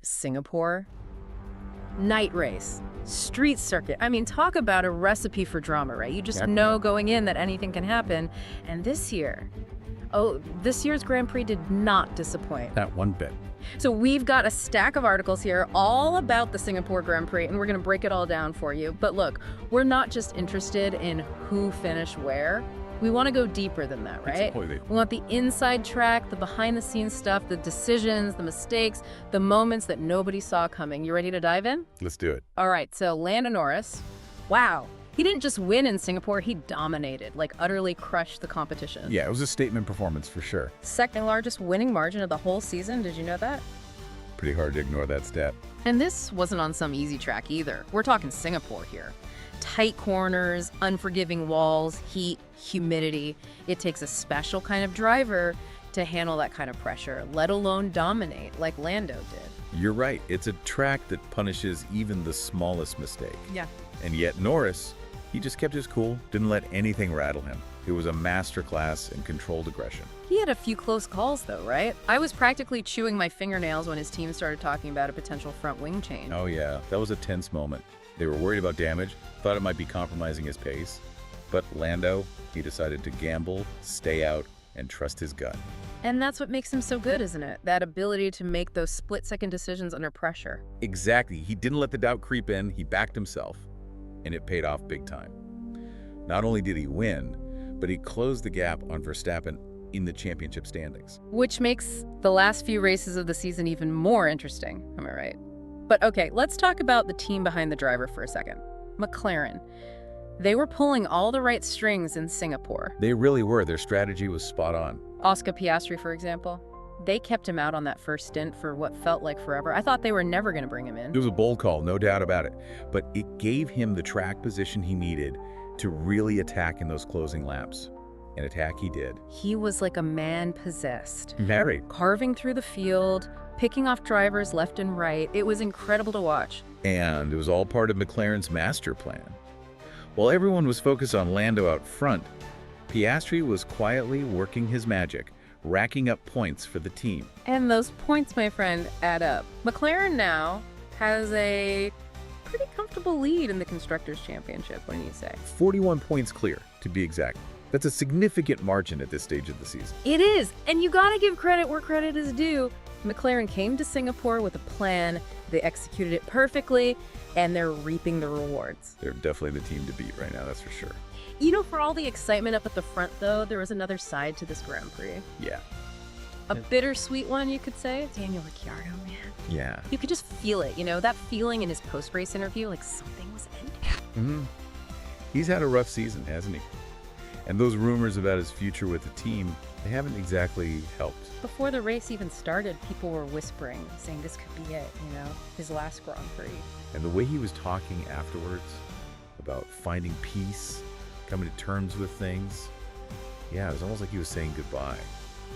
Singapore, night race, street circuit. I mean, talk about a recipe for drama, right? You just know going in that anything can happen. And this year's Grand Prix did not disappoint. Not one bit. So we've got a stack of articles here all about the Singapore Grand Prix, and we're going to break it all down for you. But look, we're not just interested in who finished where. We want to go deeper than that, right? Completely. We want the inside track, the behind-the-scenes stuff, the decisions, the mistakes, the moments that nobody saw coming. You ready to dive in? Let's do it. All right, so Lando Norris, wow. He didn't just win in Singapore, he dominated, like utterly crushed the competition. Yeah, it was a statement performance for sure. Second largest winning margin of the whole season, did you know that? Pretty hard to ignore that stat. And this wasn't on some easy track either. We're talking Singapore here. Tight corners, unforgiving walls, heat, humidity. It takes a special kind of driver to handle that kind of pressure, let alone dominate like Lando did. You're right. It's a track that punishes even the smallest mistake. Yeah. And yet Norris, he just kept his cool, didn't let anything rattle him. It was a masterclass in controlled aggression. He had a few close calls though, right? I was practically chewing my fingernails when his team started talking about a potential front wing change. Oh yeah, that was a tense moment. They were worried about damage, thought it might be compromising his pace. But Lando, he decided to gamble, stay out, and trust his gut. And that's what makes him so good, isn't it? That ability to make those split-second decisions under pressure. Exactly. He didn't let the doubt creep in, he backed himself. And it paid off big time. Not only did he win, but he closed the gap on Verstappen in the championship standings. Which makes the last few races of the season even more interesting, am I right? But okay, let's talk about the team behind the driver for a second. McLaren. They were pulling all the right strings in Singapore. They really were. Their strategy was spot on. Oscar Piastri, for example. They kept him out on that first stint for what felt like forever. I thought they were never going to bring him in. It was a bold call, no doubt about it. But it gave him the track position he needed to really attack in those closing laps. And attack he did. He was like a man possessed. Married. Carving through the field, picking off drivers left and right. It was incredible to watch. And it was all part of McLaren's master plan. While everyone was focused on Lando out front, Piastri was quietly working his magic, racking up points for the team. And those points, my friend, add up. McLaren now has a pretty comfortable lead in the Constructors' Championship, what do you say? 41 points clear, to be exact. That's a significant margin at this stage of the season. It is, and you gotta give credit where credit is due. McLaren came to Singapore with a plan, they executed it perfectly, and they're reaping the rewards. They're definitely the team to beat right now, that's for sure. You know, for all the excitement up at the front, though, there was another side to this Grand Prix. Yeah. A bittersweet one, you could say. Daniel Ricciardo, man. Yeah. You could just feel it, you know, that feeling in his post-race interview, like something was ending. He's had a rough season, hasn't he? And those rumors about his future with the team, they haven't exactly helped. Before the race even started, people were whispering, saying this could be it, you know, his last Grand Prix. And the way he was talking afterwards about finding peace, coming to terms with things, yeah, it was almost like he was saying goodbye.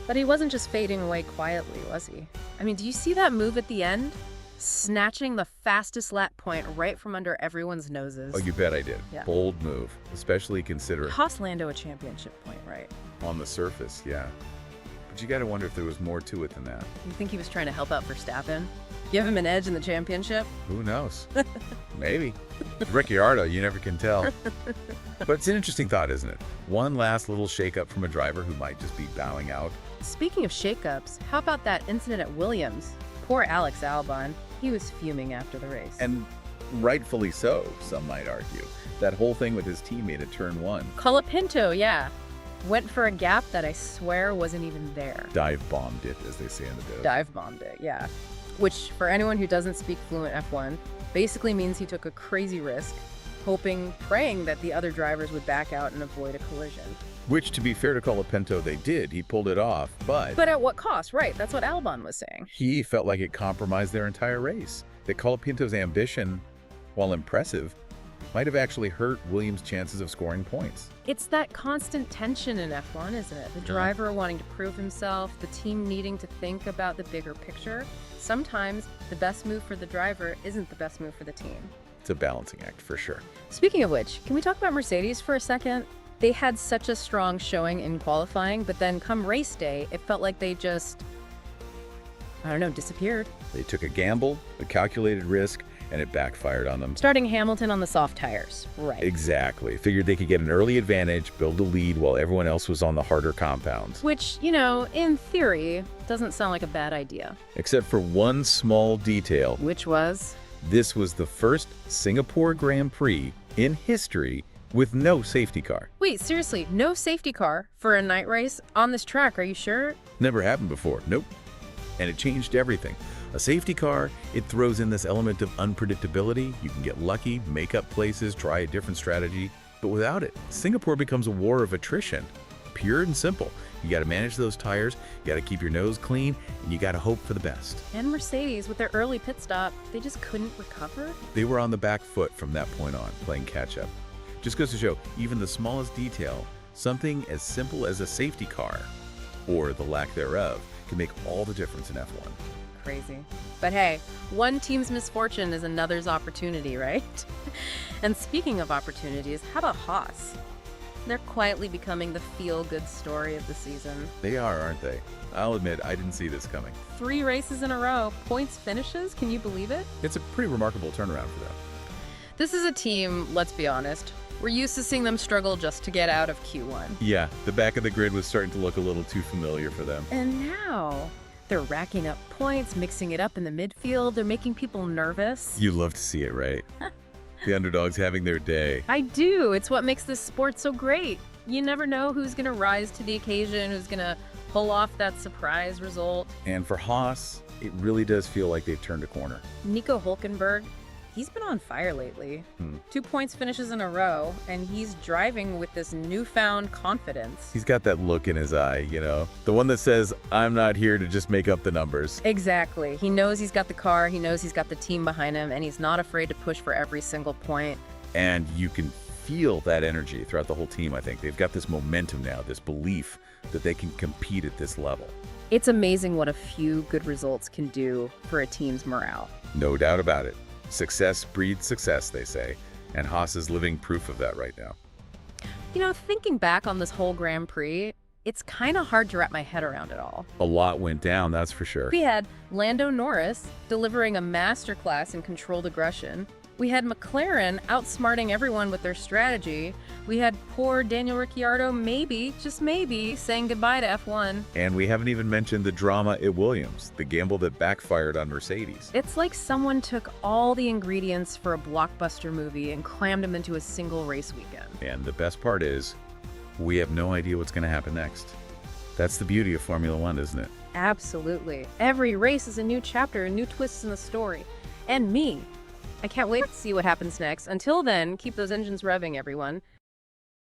But he wasn't just fading away quietly, was he? I mean, do you see that move at the end? Snatching the fastest lap point right from under everyone's noses. Oh, you bet I did. Yeah. Bold move, especially considering Cost Lando a championship point, right? on the surface, yeah. But you got to wonder if there was more to it than that. You think he was trying to help out Verstappen? Give him an edge in the championship? Who knows? Maybe. Ricciardo, you never can tell. But it's an interesting thought, isn't it? One last little shakeup from a driver who might just be bowing out. Speaking of shakeups, how about that incident at Williams? Poor Alex Albon. He was fuming after the race. And rightfully so, some might argue. That whole thing with his teammate at turn one. Colapinto, yeah. Went for a gap that I swear wasn't even there. Dive bombed it, as they say in the biz. Dive bombed it, yeah. Which, for anyone who doesn't speak fluent F1, basically means he took a crazy risk, praying that the other drivers would back out and avoid a collision. Which, to be fair to Colapinto, they did. He pulled it off, but But at what cost? Right, that's what Albon was saying. he felt like it compromised their entire race. That Colapinto's ambition, while impressive, might have actually hurt Williams' chances of scoring points. It's that constant tension in F1, isn't it? The driver wanting to prove himself, the team needing to think about the bigger picture. Sometimes the best move for the driver isn't the best move for the team. It's a balancing act, for sure. Speaking of which, can we talk about Mercedes for a second? They had such a strong showing in qualifying, but then come race day, it felt like they just, I don't know, disappeared. They took a gamble, a calculated risk, and it backfired on them. Starting Hamilton on the soft tires. Right. Exactly. Figured they could get an early advantage, build a lead while everyone else was on the harder compounds. Which, you know, in theory, doesn't sound like a bad idea. Except for one small detail. Which was? This was the first Singapore Grand Prix in history with no safety car. Wait, seriously, no safety car for a night race on this track, are you sure? Never happened before. Nope. And it changed everything. A safety car, it throws in this element of unpredictability. You can get lucky, make up places, try a different strategy. But without it, Singapore becomes a war of attrition. Pure and simple. You got to manage those tires, you got to keep your nose clean, and you got to hope for the best. And Mercedes, with their early pit stop, they just couldn't recover? They were on the back foot from that point on, playing catch-up. Just goes to show, even the smallest detail, something as simple as a safety car, or the lack thereof, can make all the difference in F1. Crazy. But hey, one team's misfortune is another's opportunity, right? And speaking of opportunities, how about Haas? They're quietly becoming the feel-good story of the season. They are, aren't they? I'll admit, I didn't see this coming. 3 races in a row, points finishes, can you believe it? It's a pretty remarkable turnaround for them. This is a team, let's be honest, we're used to seeing them struggle just to get out of Q1. Yeah, the back of the grid was starting to look a little too familiar for them. And now, they're racking up points, mixing it up in the midfield, they're making people nervous. You love to see it, right? The underdogs having their day. I do. It's what makes this sport so great. You never know who's going to rise to the occasion, who's going to pull off that surprise result. And for Haas, it really does feel like they've turned a corner. Nico Hülkenberg, he's been on fire lately. 2 points finishes in a row, and he's driving with this newfound confidence. He's got that look in his eye, you know? The one that says, I'm not here to just make up the numbers. Exactly. He knows he's got the car, he knows he's got the team behind him, and he's not afraid to push for every single point. And you can feel that energy throughout the whole team, I think. They've got this momentum now, this belief that they can compete at this level. It's amazing what a few good results can do for a team's morale. No doubt about it. Success breeds success, they say, and Haas is living proof of that right now. You know, thinking back on this whole Grand Prix, it's kind of hard to wrap my head around it all. A lot went down, that's for sure. We had Lando Norris delivering a masterclass in controlled aggression. We had McLaren outsmarting everyone with their strategy. We had poor Daniel Ricciardo maybe, just maybe, saying goodbye to F1. And we haven't even mentioned the drama at Williams, the gamble that backfired on Mercedes. It's like someone took all the ingredients for a blockbuster movie and crammed them into a single race weekend. And the best part is, we have no idea what's going to happen next. That's the beauty of Formula One, isn't it? Absolutely. Every race is a new chapter, a new twist in the story. And me. I can't wait to see what happens next. Until then, keep those engines revving, everyone.